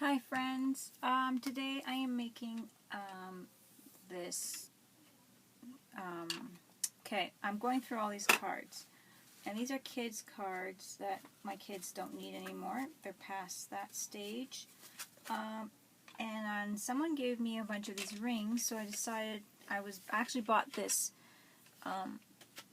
Hi friends, today I am making this, okay, I'm going through all these cards, and these are kids cards that my kids don't need anymore. They're past that stage, and someone gave me a bunch of these rings, so I decided I actually bought this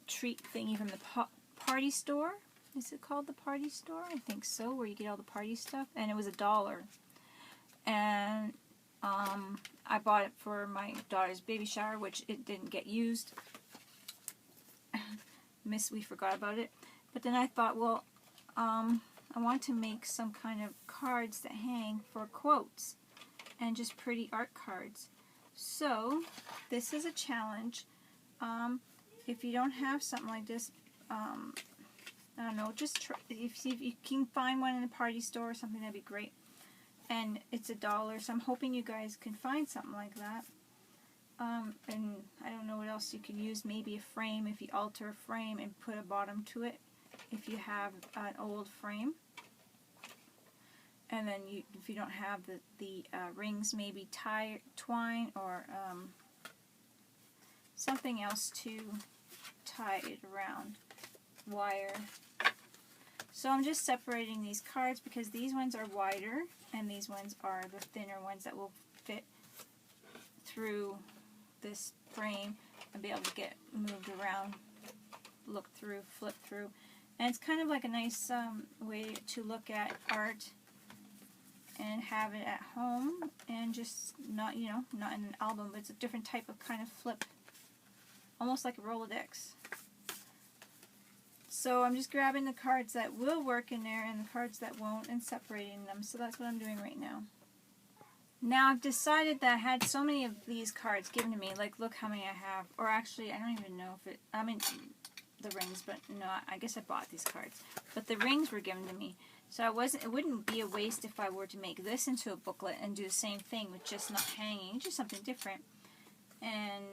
treat thingy from the party store. Is it called the party store? I think so, where you get all the party stuff, and it was $1. And I bought it for my daughter's baby shower, which it didn't get used. We forgot about it. But then I thought, well, I want to make some kind of cards that hang for quotes and just pretty art cards. So this is a challenge. If you don't have something like this, I don't know, just try, if you can find one in a party store or something, that'd be great. And it's $1, so I'm hoping you guys can find something like that. And I don't know what else you can use. Maybe a frame, if you alter a frame and put a bottom to it, if you have an old frame. And then if you don't have the rings, maybe twine or something else to tie it around, wire. So I'm just separating these cards because these ones are wider and these ones are the thinner ones that will fit through this frame and be able to get moved around, look through, flip through. And it's kind of like a nice way to look at art and have it at home and just not, not in an album, but it's a different type of kind of flip, almost like a Rolodex. So I'm just grabbing the cards that will work in there and the cards that won't and separating them. So that's what I'm doing right now. Now I've decided that I had so many of these cards given to me. Like, look how many I have. Or actually, I don't even know if it... I mean, the rings, but no, I guess I bought these cards. But the rings were given to me. So it wouldn't be a waste if I were to make this into a booklet and do the same thing with just not hanging. Just something different. And...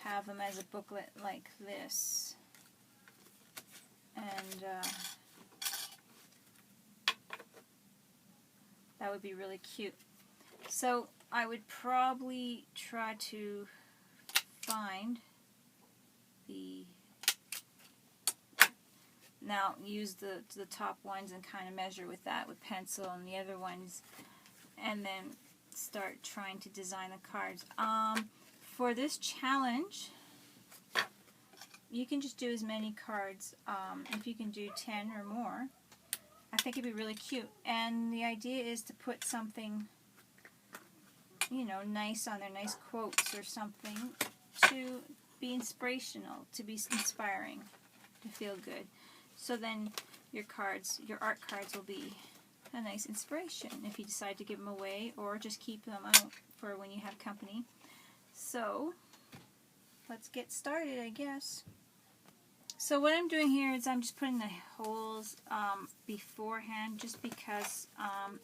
have them as a booklet like this, and that would be really cute. So I would probably try to find use the top ones and kind of measure with that with pencil, and the other ones, and then start trying to design the cards. For this challenge, you can just do as many cards. If you can do 10 or more, I think it'd be really cute. And the idea is to put something, nice on there, nice quotes or something to be inspirational, to be inspiring, to feel good. So then your art cards will be a nice inspiration if you decide to give them away or just keep them out for when you have company. So, let's get started, I guess. So what I'm doing here is I'm just putting the holes beforehand, just because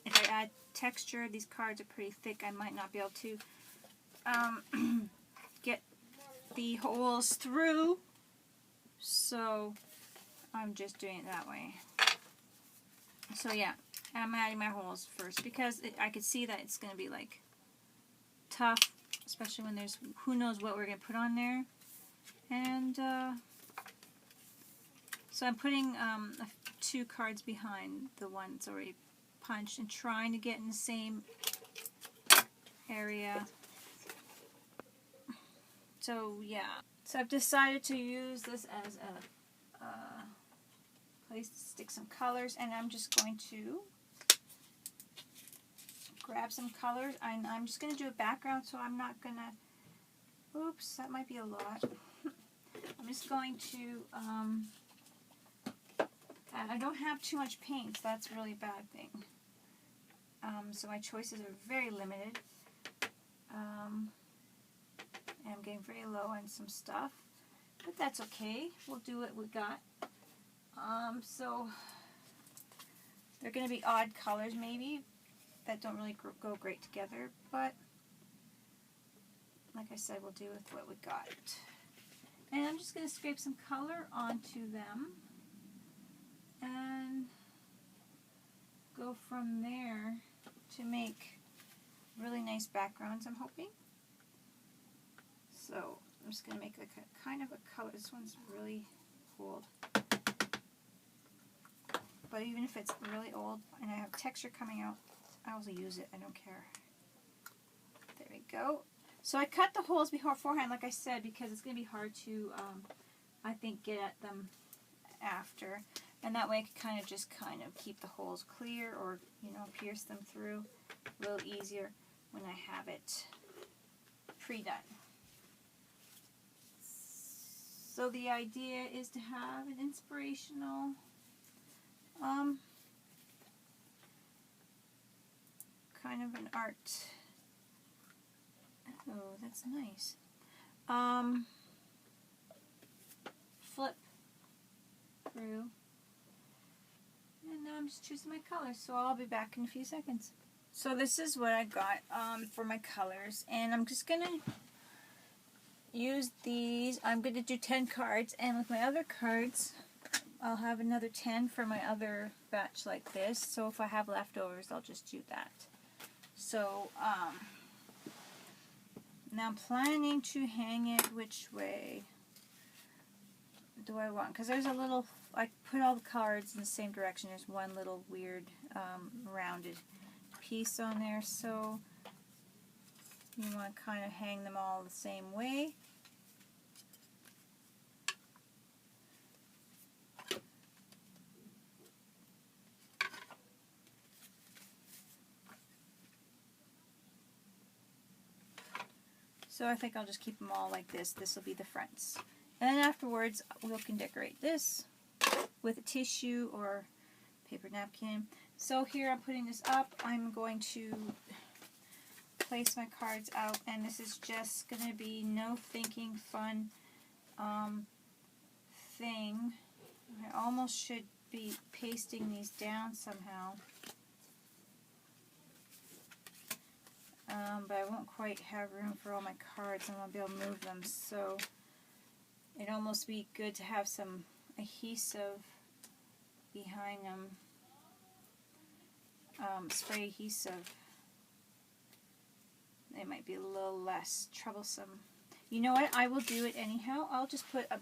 if I add texture, these cards are pretty thick, I might not be able to get the holes through. So, I'm just doing it that way. So yeah, I'm adding my holes first because I could see that it's going to be like tough, especially when there's who knows what we're going to put on there. And so I'm putting 2 cards behind the one that's already punched and trying to get in the same area. So yeah, so I've decided to use this as a place to stick some colors, and I'm just going to grab some colors, and I'm just going to do a background, so I'm not going to, oops, that might be a lot. I'm just going to, I don't have too much paint, so that's really a bad thing. So my choices are very limited. And I'm getting very low on some stuff, but that's okay. We'll do what we got. So they're going to be odd colors maybe that don't really go great together, but like I said, we'll do with what we got. And I'm just going to scrape some color onto them and go go from there to make really nice backgrounds, I'm hoping. So I'm just going to make like a kind of a color. This one's really old. But even if it's really old and I have texture coming out, I also use it. I don't care. There we go. So I cut the holes beforehand, like I said, because it's going to be hard to, I think, get at them after. And that way I can kind of keep the holes clear, or, you know, pierce them through a little easier when I have it pre-done. So the idea is to have an inspirational kind of an art. Oh, that's nice. Flip through. And now I'm just choosing my colors, so I'll be back in a few seconds. So this is what I got for my colors, and I'm just going to use these. I'm going to do 10 cards, and with my other cards, I'll have another 10 for my other batch like this. So if I have leftovers, I'll just do that. So now I'm planning to hang it which way do I want? Because there's a little, I put all the cards in the same direction. There's one little weird rounded piece on there, so you want to kind of hang them all the same way. So I think I'll just keep them all like this. This will be the fronts. And then afterwards, we can decorate this with a tissue or paper napkin. So here I'm putting this up. I'm going to place my cards out, and this is just going to be no thinking fun thing. I almost should be pasting these down somehow. But I won't quite have room for all my cards, and I won't be able to move them, so it'd almost be good to have some adhesive behind them, spray adhesive. It might be a little less troublesome. You know what, I will do it anyhow. I'll just put a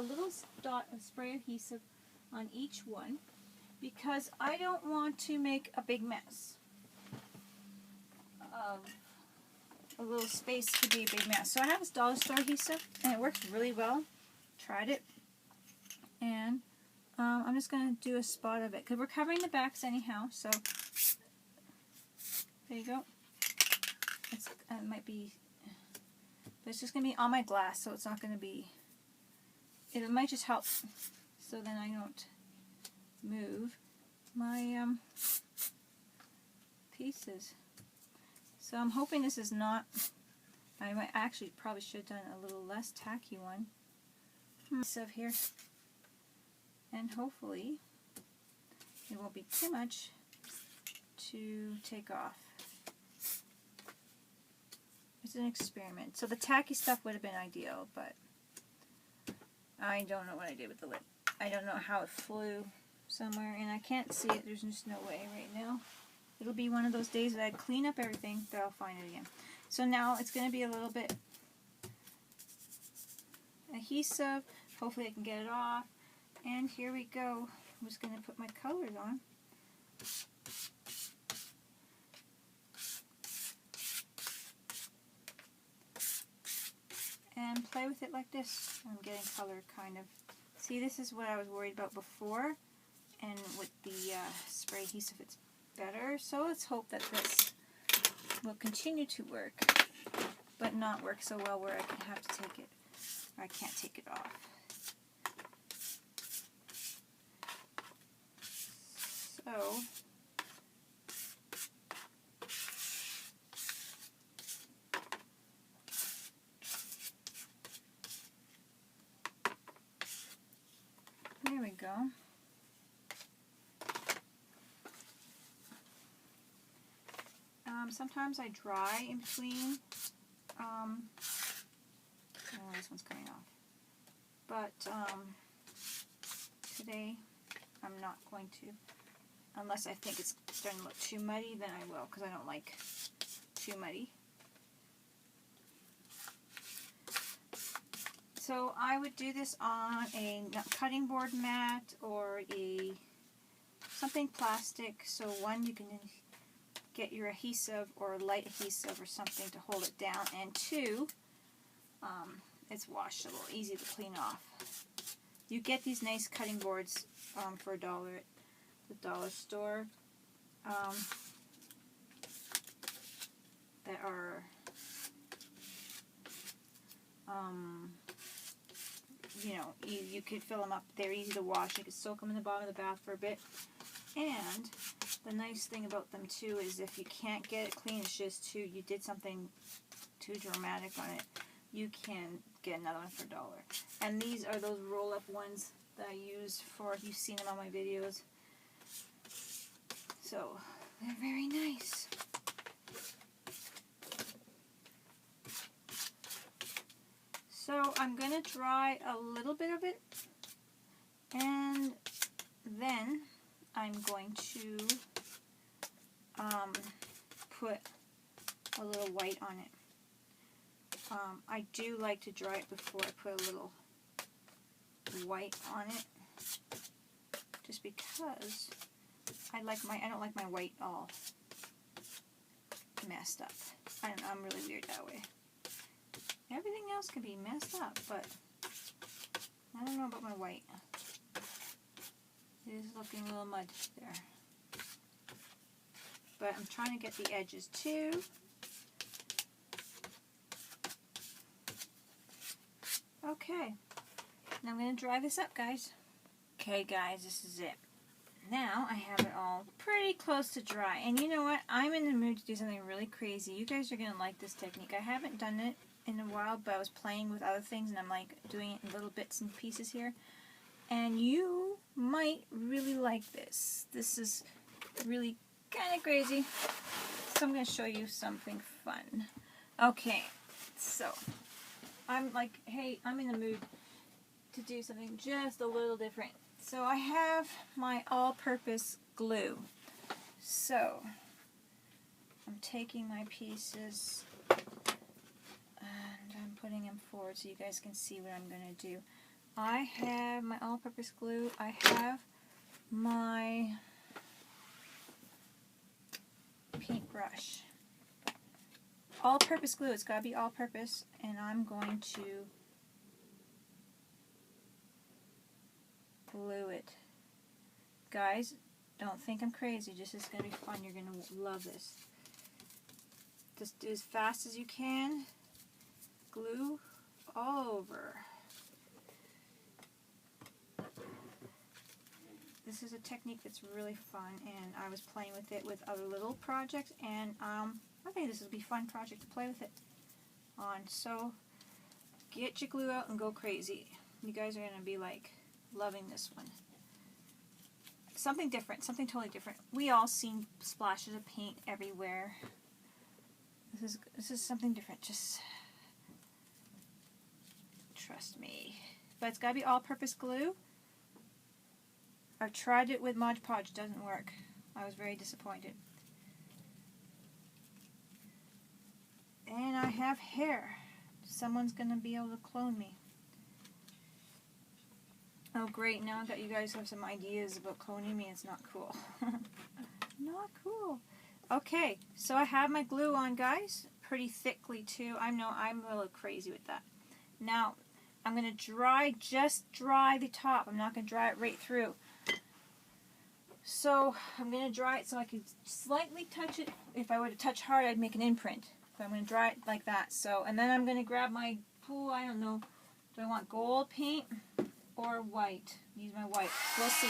little dot of spray adhesive on each one, because I don't want to make a big mess. A little space could be a big mess. So I have this dollar store adhesive, and it works really well. Tried it, and I'm just going to do a spot of it because we're covering the backs anyhow. So there you go. It might be, but it's just going to be on my glass, so it's not going to be. It might just help, so then I don't move my pieces. So I'm hoping this is not, I might actually probably should have done a little less tacky one. Stuff here. And hopefully it won't be too much to take off. It's an experiment. So the tacky stuff would have been ideal, but I don't know what I did with the lid. I don't know how it flew somewhere, and I can't see it. There's just no way right now. It'll be one of those days that I clean up everything that I'll find it again. So now it's going to be a little bit adhesive. Hopefully I can get it off. And here we go. I'm just going to put my colors on. And play with it like this. I'm getting color kind of. See, this is what I was worried about before. And with the spray adhesive, it's better. So let's hope that this will continue to work, but not work so well where I can have to take it, or I can't take it off. So there we go. Sometimes I dry in between. Oh, this one's coming off. But today I'm not going to. Unless I think it's starting to look too muddy, then I will, because I don't like too muddy. So I would do this on a cutting board mat or something plastic. So one, you can get your adhesive or light adhesive or something to hold it down, and two, it's washable, easy to clean off. You get these nice cutting boards for $1 at the dollar store that are you know, you could fill them up. They're easy to wash. You could soak them in the bottom of the bath for a bit. And the nice thing about them too is if you can't get it clean, it's just you did something too dramatic on it, you can get another one for $1. And these are those roll-up ones that I use for, you've seen them on my videos. So they're very nice. So I'm going to dry a little bit of it, and then I'm going to put a little white on it. I do like to dry it before I put a little white on it, just because I don't like my white all messed up. I'm really weird that way. Everything else can be messed up, but I don't know about my white. It is looking a little muddy there. But I'm trying to get the edges too. Okay, now I'm going to dry this up, guys. Okay, guys, this is it. Now I have it all pretty close to dry. And you know what? I'm in the mood to do something really crazy. You guys are going to like this technique. I haven't done it in a while, but I was playing with other things, and I'm like doing it in little bits and pieces here. And you might really like this. This is really kind of crazy. So I'm going to show you something fun. Okay, so I'm like, hey, I'm in the mood to do something just a little different. So I have my all-purpose glue. So I'm taking my pieces and I'm putting them forward so you guys can see what I'm going to do. I have my all-purpose glue. I have my paintbrush. All-purpose glue. It's got to be all-purpose, and I'm going to glue it. Guys, don't think I'm crazy. Just it's going to be fun. You're going to love this. Just do as fast as you can. Glue all over. This is a technique that's really fun, and I was playing with it with other little projects, and I think this will be a fun project to play with it on. So get your glue out and go crazy. You guys are going to be like loving this one. Something different, something totally different. We all seen splashes of paint everywhere. This is something different. Just trust me. But it's got to be all-purpose glue. I've tried it with Mod Podge. Doesn't work. I was very disappointed. And I have hair. Someone's going to be able to clone me. Oh great, now that you guys have some ideas about cloning me, it's not cool. Not cool. Okay, so I have my glue on, guys. Pretty thickly too. I know I'm a little crazy with that. Now, I'm going to just dry the top. I'm not going to dry it right through. So, I'm going to dry it so I can slightly touch it. If I were to touch hard, I'd make an imprint. So I'm going to dry it like that. So, and then I'm going to grab my, I don't know, do I want gold paint or white? Use my white. We'll see.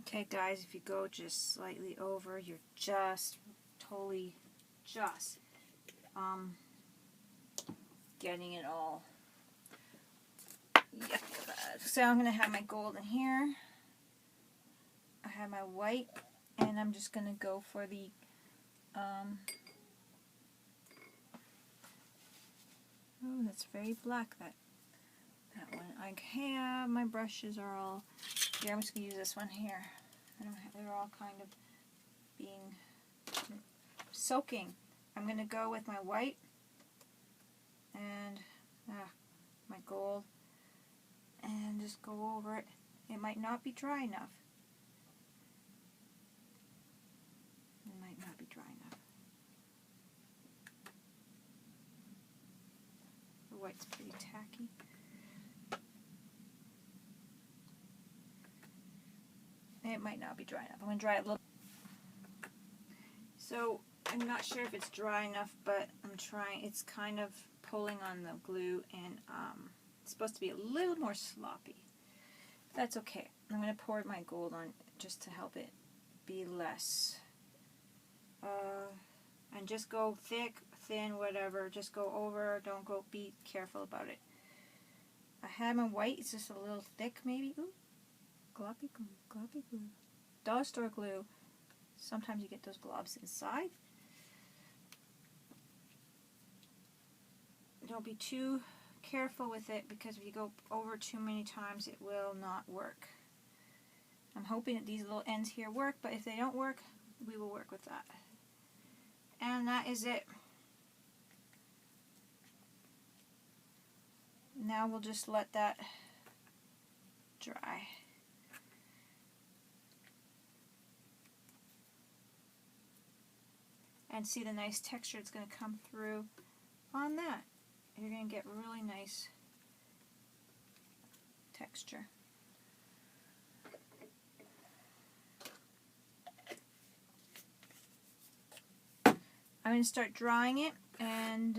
Okay guys, if you go just slightly over, you're just totally getting it all. Yep. So I'm going to have my gold in here. I have my white, and I'm just going to go for the oh, that's very black, that one. I have my brushes are all here. I'm just going to use this one here. they're all kind of being soaking. I'm going to go with my white and my gold and just go over it. It might not be dry enough. It might not be dry enough. The white's pretty tacky. It might not be dry enough. I'm going to dry it a little. So I'm not sure if it's dry enough, but I'm trying. It's kind of pulling on the glue, and it's supposed to be a little more sloppy. That's okay. I'm going to pour my gold on just to help it be less. And just go thick, thin, whatever. Just go over. Don't go. Be careful about it. I had my white. It's just a little thick, maybe. Ooh, gloppy glue, gloppy glue. Dollar store glue. Sometimes you get those globs inside. Don't be too careful with it, because if you go over too many times, it will not work. I'm hoping that these little ends here work, but if they don't work, we will work with that. And that is it. Now we'll just let that dry. And see the nice texture that's going to come through on that. You're going to get really nice texture. I'm going to start drying it, and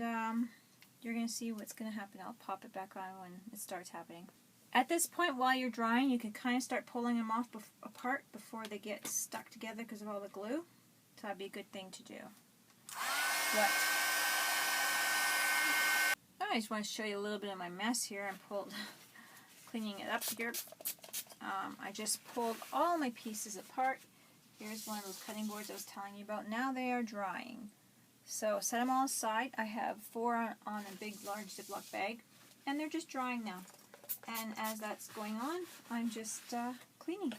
you're going to see what's going to happen. I'll pop it back on when it starts happening. At this point, while you're drying, you can kind of start pulling them off apart before they get stuck together because of all the glue. So that'd be a good thing to do. What? I just want to show you a little bit of my mess here. I'm cleaning it up here. I just pulled all my pieces apart. Here's one of those cutting boards I was telling you about. Now they are drying. So set them all aside. I have 4 on a big, large Ziploc bag, and they're just drying now. And as that's going on, I'm just cleaning.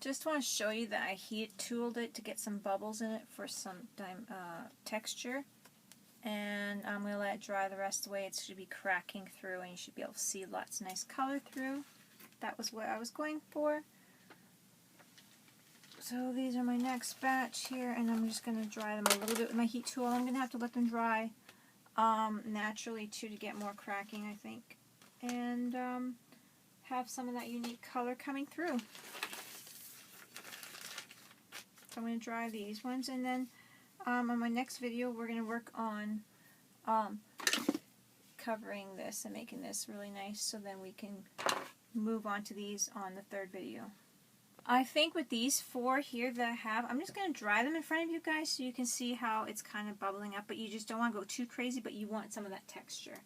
Just want to show you that I heat tooled it to get some bubbles in it for some texture. And I'm going to let it dry the rest of the way. It should be cracking through, and you should be able to see lots of nice color through. That was what I was going for. So these are my next batch here, and I'm just going to dry them a little bit with my heat tool. I'm going to have to let them dry naturally too to get more cracking, I think. And have some of that unique color coming through. So I'm going to dry these ones, and then on my next video we're going to work on covering this and making this really nice, so then we can move on to these on the third video. I think with these 4 here that I have, I'm just going to dry them in front of you guys so you can see how it's kind of bubbling up, but you just don't want to go too crazy, but you want some of that texture.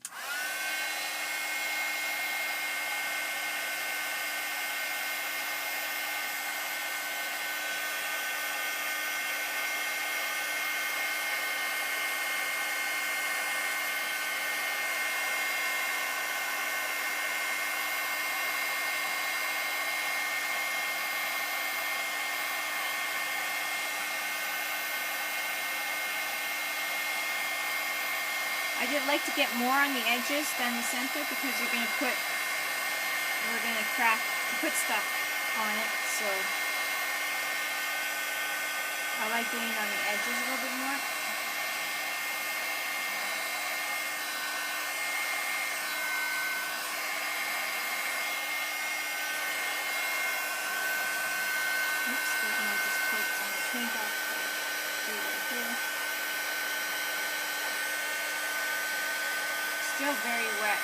I did like to get more on the edges than the center because we're going to put stuff on it, so I like doing it on the edges a little bit more. Oops, I just put some paint off the right here. Still very wet.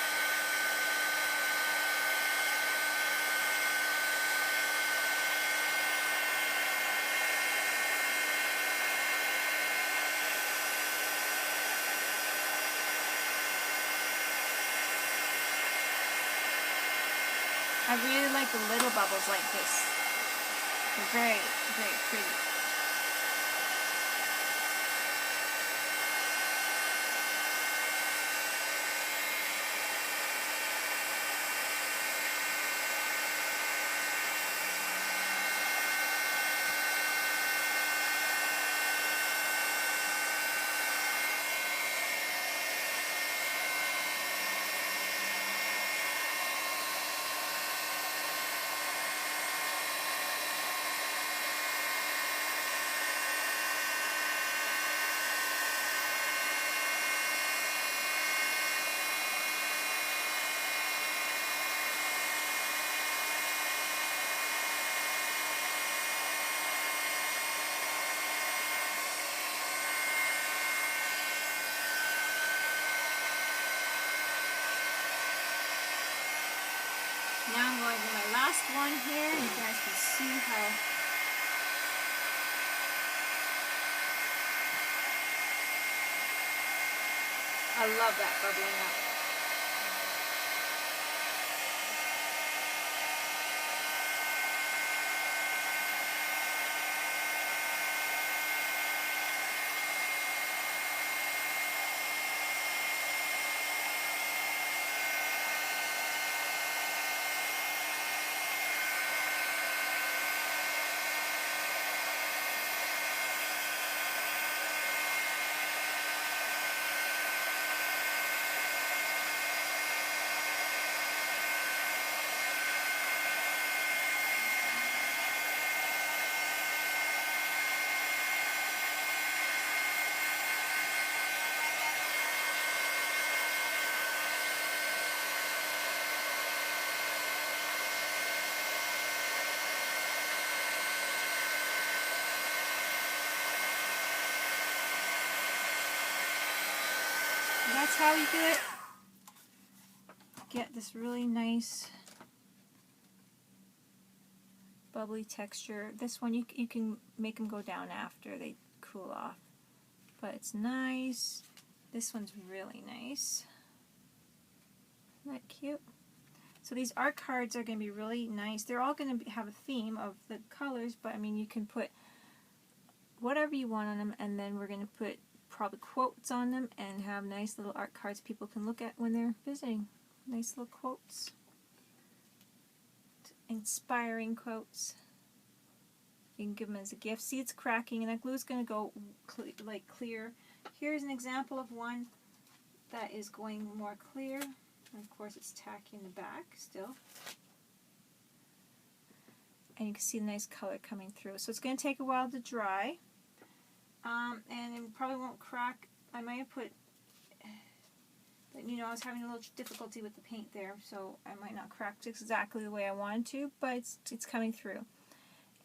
I really like the little bubbles like this. They're very, very pretty. last one here. You guys can see how I love that bubbling up. That's how you do it. Get this really nice bubbly texture. This one you can make them go down after they cool off, but it's nice. This one's really nice. Isn't that cute? So these art cards are going to be really nice. They're all going to have a theme of the colors, but I mean you can put whatever you want on them, and then we're going to put probably quotes on them and have nice little art cards people can look at when they're visiting. Nice little quotes. Inspiring quotes. You can give them as a gift. See, it's cracking, and that glue is going to go clear. Here's an example of one that is going more clear. And of course, it's tacky in the back still. And you can see the nice color coming through. So it's going to take a while to dry. And it probably won't crack. I might have put, but you know, I was having a little difficulty with the paint there, so I might not crack exactly the way I wanted to, but it's coming through.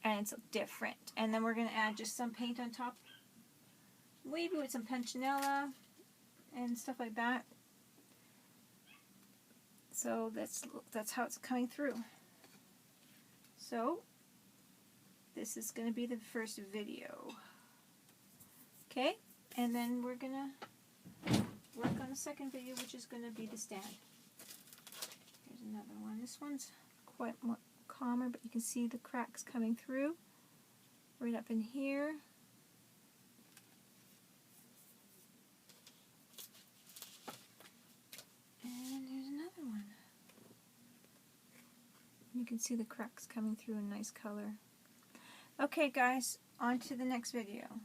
And it's different. And then we're going to add just some paint on top, maybe with some punchinella and stuff like that. So that's how it's coming through. So this is going to be the first video. Okay, and then we're going to work on the second video, which is going to be the stand. Here's another one. This one's quite more calmer, but you can see the cracks coming through right up in here. And there's another one. You can see the cracks coming through in nice color. Okay guys, on to the next video.